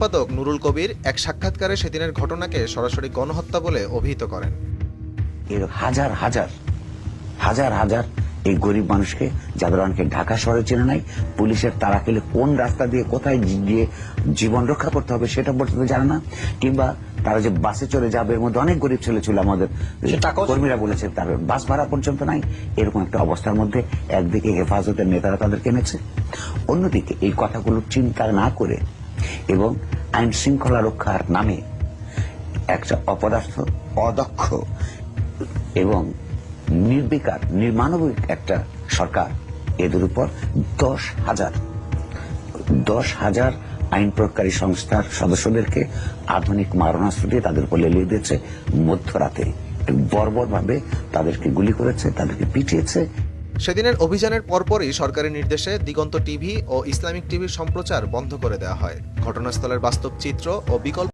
সম্পাদক নুরুল কবির এক সাক্ষাৎকারে সেদিনের ঘটনাকে সরাসরি গণহত্যা বলে অভিহিত করেন। এর হাজার হাজার হাজার হাজার এই গরিব মানুষকে যাদের অনেকে ঢাকা শহরে চেনে নাই, পুলিশের তারা খেলে কোন রাস্তা দিয়ে কোথায় গিয়ে জীবন রক্ষা করতে হবে সেটা পর্যন্ত জানে না, কিংবা তারা যে বাসে চলে যাবে এর মধ্যে অনেক গরিব ছেলে ছিল আমাদের কর্মীরা বলেছে তার বাস ভাড়া পর্যন্ত নাই। এরকম একটা অবস্থার মধ্যে একদিকে হেফাজতের নেতারা তাদেরকে এনেছে, অন্যদিকে এই কথাগুলো চিন্তা না করে এবং আইন শৃঙ্খলা রক্ষার নামে একটা অপদার্থ, অদক্ষ এবং নির্বিকার নির্মানবিক একটা সরকার এদের উপর 10,000 আইন প্রয়োগকারী সংস্থার সদস্যদেরকে আধুনিক মারণাস্ত্র দিয়ে তাদের উপর লেলিয়ে দিয়েছে। মধ্যরাতে বর্বরভাবে তাদেরকে গুলি করেছে, তাদেরকে পিটিয়েছে। সেদিনের অভিযানের পরপরই সরকারি নির্দেশে দিগন্ত টিভি ও ইসলামিক টিভির সম্প্রচার বন্ধ করে দেওয়া হয়। ঘটনাস্থলের বাস্তব চিত্র ও বিকল্প